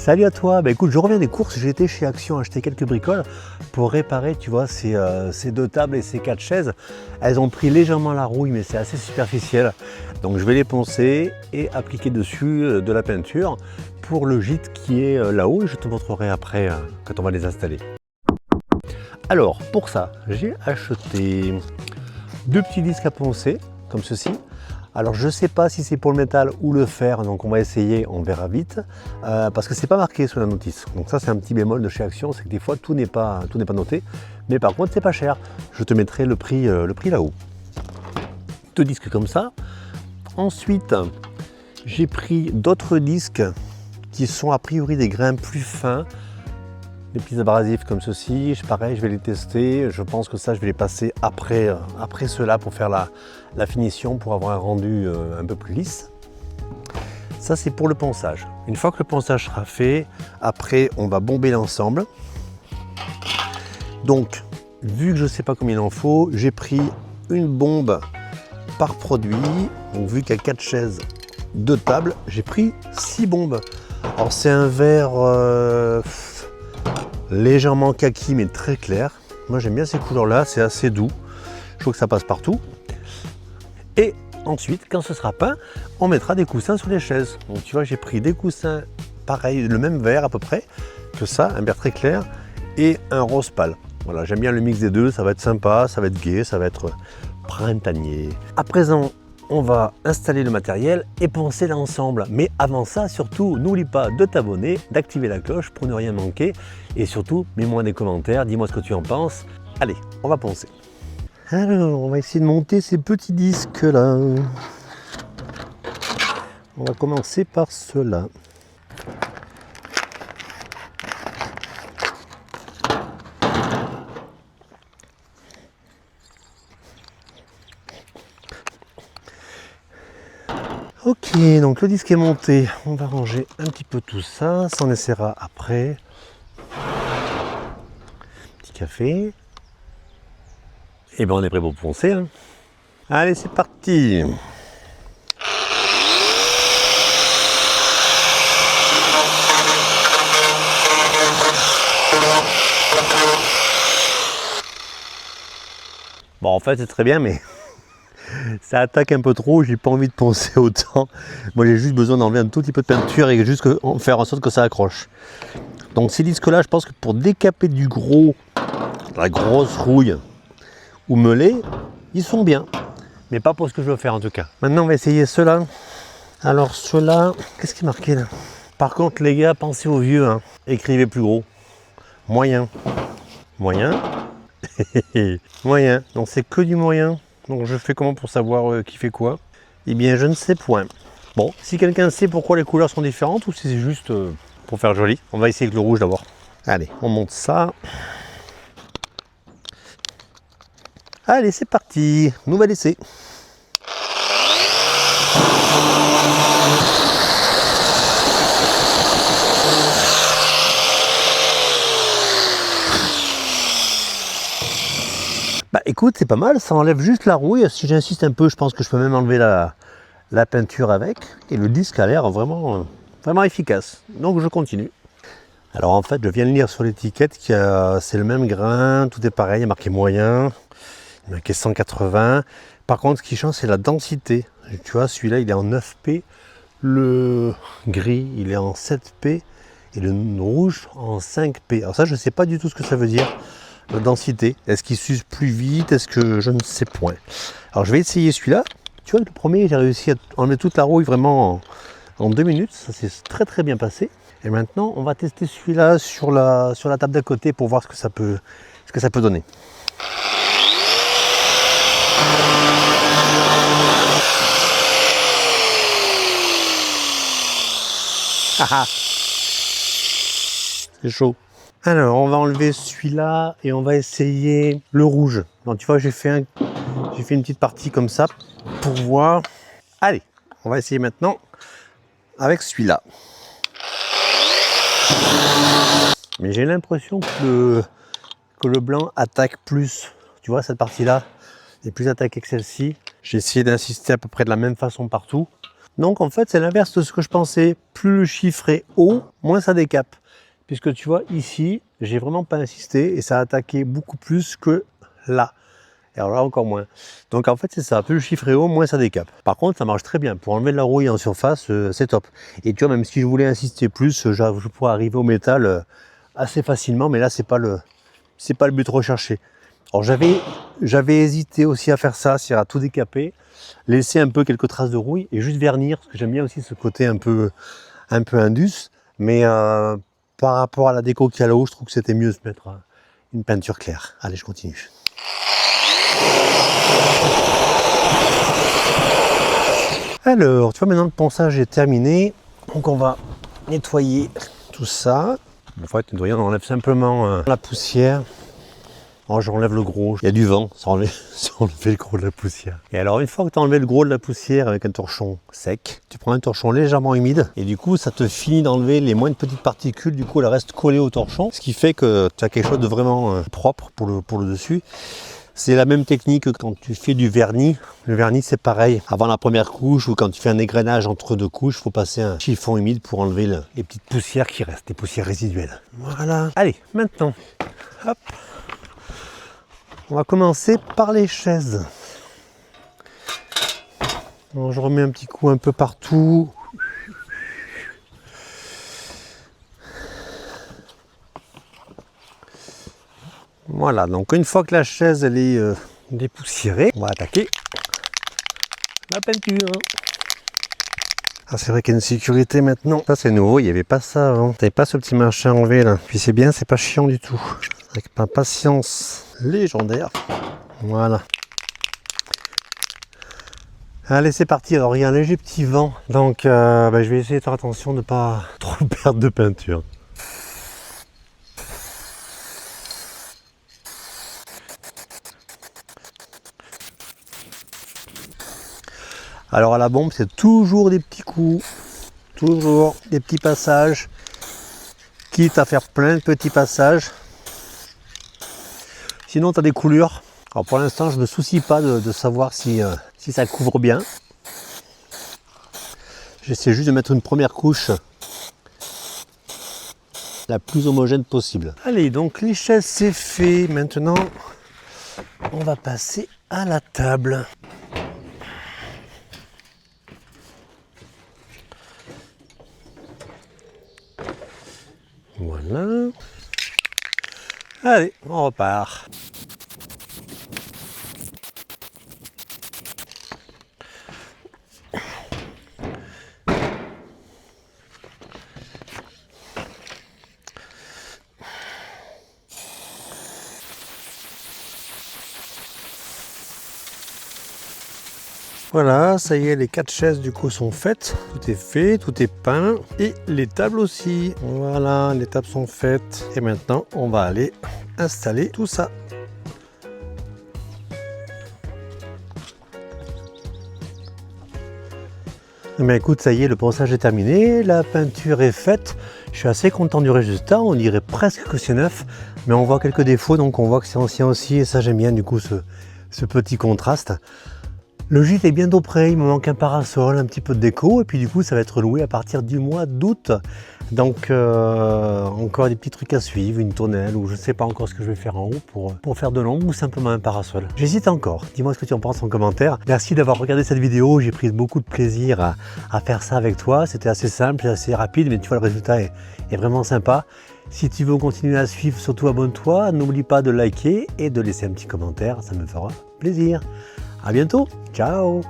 Salut à toi, bah écoute, je reviens des courses, j'ai été chez Action acheter quelques bricoles pour réparer, tu vois, ces deux tables et ces quatre chaises. Elles ont pris légèrement la rouille, mais c'est assez superficiel. Donc je vais les poncer et appliquer dessus de la peinture pour le gîte qui est là-haut et je te montrerai après quand on va les installer. Alors pour ça, j'ai acheté deux petits disques à poncer, comme ceci. Alors je ne sais pas si c'est pour le métal ou le fer, donc on va essayer, on verra vite, parce que c'est pas marqué sur la notice. Donc ça c'est un petit bémol de chez Action, c'est que des fois tout n'est pas noté, mais par contre c'est pas cher. Je te mettrai le prix là-haut. Deux disques comme ça. Ensuite, j'ai pris d'autres disques qui sont a priori des grains plus fins, des petits abrasifs comme ceci. Pareil, je vais les tester. Je pense que ça, je vais les passer après cela pour faire la finition, pour avoir un rendu un peu plus lisse. Ça, c'est pour le ponçage. Une fois que le ponçage sera fait, après, on va bomber l'ensemble. Donc, vu que je ne sais pas combien il en faut, j'ai pris une bombe par produit. Donc, vu qu'il y a 4 chaises, 2 tables, j'ai pris 6 bombes. Alors, c'est un vert légèrement kaki, mais très clair. Moi, j'aime bien ces couleurs-là, c'est assez doux. Je trouve que ça passe partout. Et ensuite, quand ce sera peint, on mettra des coussins sur les chaises. Donc, tu vois, j'ai pris des coussins, pareil, le même vert à peu près que ça, un vert très clair, et un rose pâle. Voilà, j'aime bien le mix des deux, ça va être sympa, ça va être gai, ça va être printanier. À présent, on va installer le matériel et poncer l'ensemble. Mais avant ça, surtout, n'oublie pas de t'abonner, d'activer la cloche pour ne rien manquer. Et surtout, mets-moi des commentaires, dis-moi ce que tu en penses. Allez, on va poncer. Alors, on va essayer de monter ces petits disques là. On va commencer par ceux-là. Ok, donc le disque est monté, on va ranger un petit peu tout ça, s'en essaiera après. Petit café. Et ben on est prêt pour poncer. Hein. Allez, c'est parti. Bon, en fait, c'est très bien, mais ça attaque un peu trop, j'ai pas envie de poncer autant. Moi j'ai juste besoin d'enlever un tout petit peu de peinture et juste faire en sorte que ça accroche. Donc ces disques là, je pense que pour décaper du gros, la grosse rouille ou meulée, ils sont bien. Mais pas pour ce que je veux faire en tout cas. Maintenant on va essayer ceux-là. Alors ceux-là, qu'est-ce qui est marqué là? Par contre les gars, pensez aux vieux, hein. Écrivez plus gros. Moyen. Moyen. Moyen. Donc c'est que du moyen. Donc je fais comment pour savoir qui fait quoi? Eh bien je ne sais point. Bon, si quelqu'un sait pourquoi les couleurs sont différentes ou si c'est juste pour faire joli, on va essayer avec le rouge d'abord. Allez, on monte ça. Allez, c'est parti. Nouvel essai. Bah écoute, c'est pas mal, ça enlève juste la rouille. Si j'insiste un peu, je pense que je peux même enlever la peinture avec. Et le disque a l'air vraiment efficace. Donc je continue. Alors en fait, je viens de lire sur l'étiquette que c'est le même grain, tout est pareil, il y a marqué moyen, il y a marqué 180. Par contre, ce qui change, c'est la densité. Tu vois, celui-là, il est en 9P, le gris, il est en 7P, et le rouge en 5P. Alors ça, je ne sais pas du tout ce que ça veut dire. La densité, est-ce qu'il s'use plus vite, est-ce que je ne sais point. Alors je vais essayer celui-là. Tu vois, le premier, j'ai réussi à enlever toute la rouille vraiment en 2 minutes, ça s'est très très bien passé. Et maintenant, on va tester celui-là sur la table d'à côté pour voir ce que ça peut donner. Ah, c'est chaud. Alors, on va enlever celui-là et on va essayer le rouge. Donc, tu vois, j'ai fait une petite partie comme ça pour voir. Allez, on va essayer maintenant avec celui-là. Mais j'ai l'impression que le blanc attaque plus. Tu vois, cette partie-là est plus attaquée que celle-ci. J'ai essayé d'insister à peu près de la même façon partout. Donc en fait c'est l'inverse de ce que je pensais. Plus le chiffre est haut, moins ça décape. Puisque tu vois ici, j'ai vraiment pas insisté et ça a attaqué beaucoup plus que là. Et alors là encore moins. Donc en fait c'est ça, plus le chiffre est haut, moins ça décape. Par contre ça marche très bien. Pour enlever de la rouille en surface, c'est top. Et tu vois, même si je voulais insister plus, je pourrais arriver au métal assez facilement, mais là c'est pas le but recherché. Alors j'avais hésité aussi à faire ça, c'est-à-dire à tout décaper, laisser un peu quelques traces de rouille et juste vernir, parce que j'aime bien aussi ce côté un peu indus, mais par rapport à la déco qu'il y a là-haut, je trouve que c'était mieux de se mettre une peinture claire. Allez, je continue. Alors, tu vois, maintenant le ponçage est terminé, donc on va nettoyer tout ça. En fait, nettoyer, on enlève simplement la poussière. Oh, j'enlève le gros, il y a du vent, ça enlève le gros de la poussière. Et alors une fois que tu as enlevé le gros de la poussière avec un torchon sec, tu prends un torchon légèrement humide et du coup ça te finit d'enlever les moindres petites particules, du coup elles restent collées au torchon, ce qui fait que tu as quelque chose de vraiment propre pour le dessus. C'est la même technique que quand tu fais du vernis. Le vernis c'est pareil, avant la première couche ou quand tu fais un égrenage entre deux couches, il faut passer un chiffon humide pour enlever les petites poussières qui restent, les poussières résiduelles. Voilà. Allez, maintenant, hop. On va commencer par les chaises. Alors, je remets un petit coup un peu partout. Voilà, donc une fois que la chaise elle est dépoussiérée, on va attaquer la peinture. Ah, c'est vrai qu'il y a une sécurité maintenant. Ça c'est nouveau, il n'y avait pas ça avant. T'avais pas ce petit machin enlevé là. Puis c'est bien, c'est pas chiant du tout. Avec ma patience légendaire. Voilà. Allez, c'est parti. Alors il y a un léger petit vent, donc je vais essayer de faire attention de ne pas trop perdre de peinture. Alors à la bombe, c'est toujours des petits coups, toujours des petits passages, quitte à faire plein de petits passages. Sinon, tu as des coulures. Alors pour l'instant, je ne me soucie pas de savoir si ça couvre bien. J'essaie juste de mettre une première couche la plus homogène possible. Allez, donc les chaises c'est fait. Maintenant, on va passer à la table. Voilà. Allez, on repart. Voilà, ça y est, les 4 chaises du coup sont faites. Tout est fait, tout est peint. Et les tables aussi. Voilà, les tables sont faites. Et maintenant, on va aller installer tout ça. Mais écoute, ça y est, le ponçage est terminé. La peinture est faite. Je suis assez content du résultat. On dirait presque que c'est neuf. Mais on voit quelques défauts, donc on voit que c'est ancien aussi. Et ça, j'aime bien du coup ce petit contraste. Le gîte est bientôt prêt, il me manque un parasol, un petit peu de déco, et puis du coup ça va être loué à partir du mois d'août. Donc encore des petits trucs à suivre, une tonnelle, ou je ne sais pas encore ce que je vais faire en haut pour faire de l'ombre ou simplement un parasol. J'hésite encore, dis-moi ce que tu en penses en commentaire. Merci d'avoir regardé cette vidéo, j'ai pris beaucoup de plaisir à faire ça avec toi. C'était assez simple, assez rapide, mais tu vois le résultat est vraiment sympa. Si tu veux continuer à suivre, surtout abonne-toi, n'oublie pas de liker et de laisser un petit commentaire, ça me fera plaisir. À bientôt, ciao!